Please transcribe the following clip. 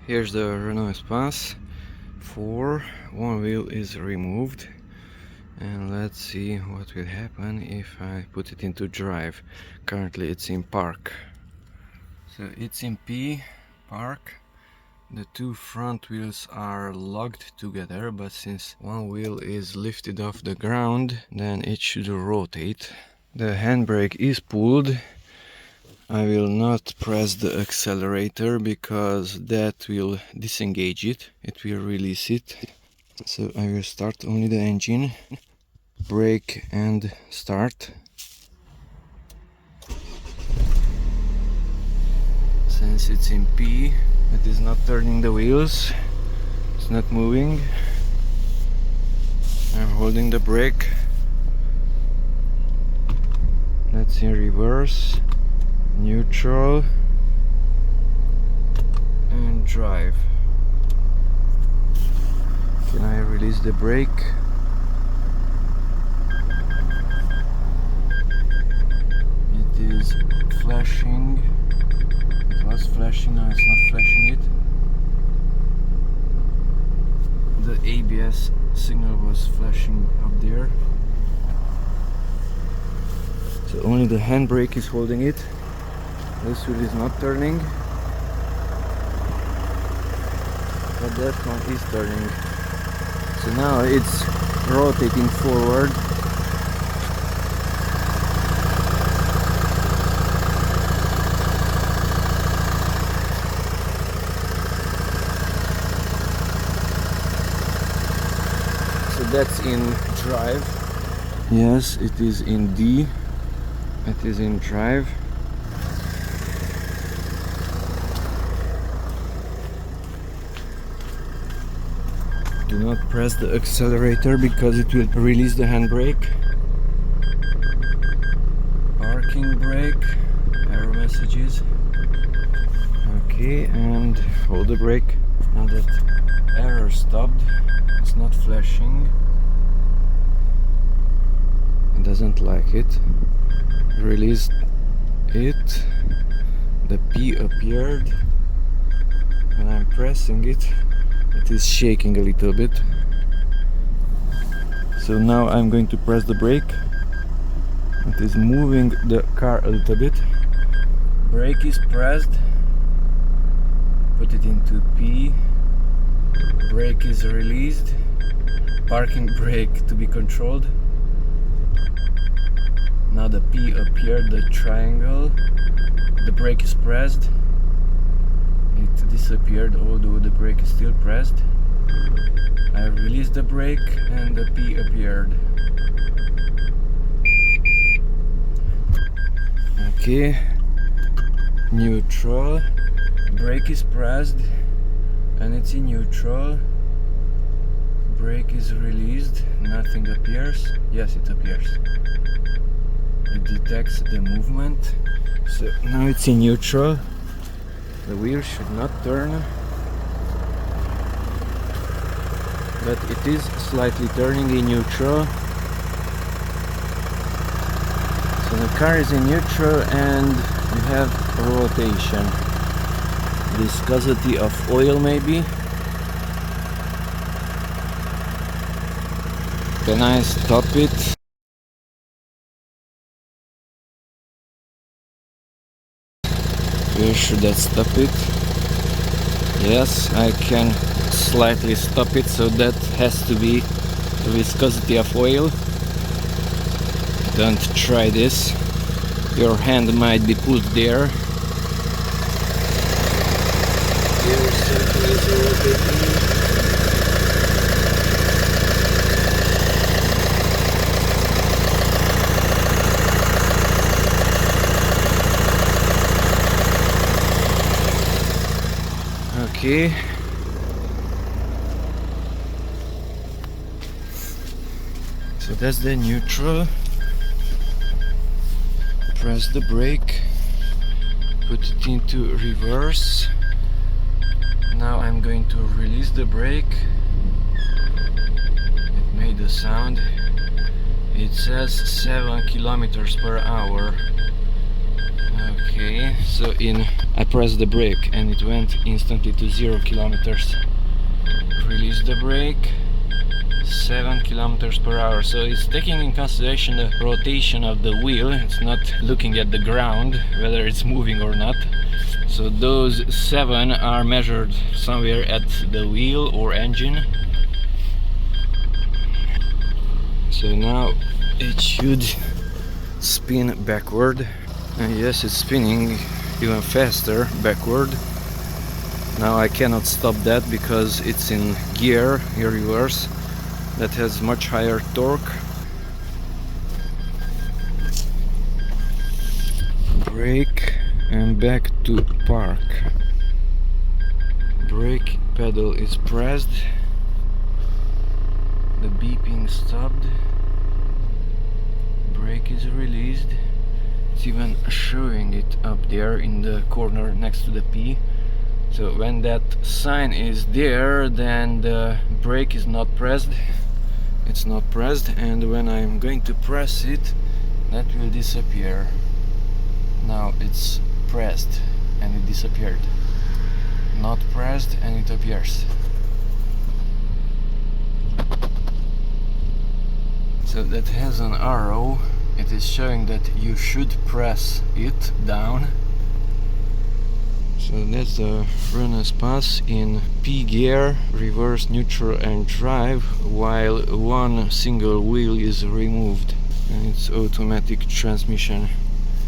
Here's the Renault Espace IV. One wheel is removed, and let's see what will happen if I put it into drive. Currently it's in park. So it's in P, park. The two front wheels are locked together, but since one wheel is lifted off the ground, then it should rotate. The handbrake is pulled. I will not press the accelerator because that will disengage it. It will release it. So I will start only the engine, brake and start. Since it's in P, it is not turning the wheels. It's not moving. I'm holding the brake. That's in reverse. Neutral and drive. Can I release the brake? It is flashing. It was flashing, now it's not flashing it. The ABS signal was flashing up there. So only the handbrake is holding it. This wheel is not turning, but that one is turning. So now it's rotating forward. So that's in drive. Yes, it is in D. It is in drive. Do not press the accelerator because it will release the handbrake. Parking brake, error messages. Okay, and hold the brake. Now that error stopped, it's not flashing. It doesn't like it. Release it. The P appeared. When I'm pressing it, it is shaking a little bit. So now I'm going to press the brake. It is moving the car a little bit. Brake is pressed. Put it into P. Brake is released. Parking brake to be controlled. Now the P appeared, the triangle. The brake is pressed. It disappeared, although the brake is still pressed. I released the brake and the P appeared. Okay, neutral. Brake is pressed and it's in neutral. Brake is released, nothing appears. Yes, it appears. It detects the movement. So now it's in neutral. The wheel should not turn, but it is slightly turning in neutral. So the car is in neutral and you have rotation. Viscosity of oil maybe. Can I stop it? Where should I stop it? Yes, I can slightly stop it, so that has to be the viscosity of oil. Don't try this. Your hand might be put there. Your circle is rotating. Okay. So that's the neutral. Press the brake. Put it into reverse. Now I'm going to release the brake. It made a sound. It says 7 kilometers per hour. Okay, so I pressed the brake and it went instantly to 0 kilometers. Release the brake, 7 kilometers per hour. So it's taking in consideration the rotation of the wheel. It's not looking at the ground whether it's moving or not. So those 7 are measured somewhere at the wheel or engine. So now it should spin backward, and yes, it's spinning even faster backward. Now I cannot stop that because it's in gear, in reverse, that has much higher torque. Brake and back to park. Brake pedal is pressed. The beeping stopped. Brake is released. It's even showing it up there in the corner next to the P. So when that sign is there, then the brake is not pressed. It's not pressed, and when I'm going to press it, that will disappear. Now it's pressed and it disappeared. Not pressed and it appears. So that has an arrow. It is showing that you should press it down. So that's the Renault Espace in P gear, reverse, neutral and drive, while one single wheel is removed, and it's automatic transmission.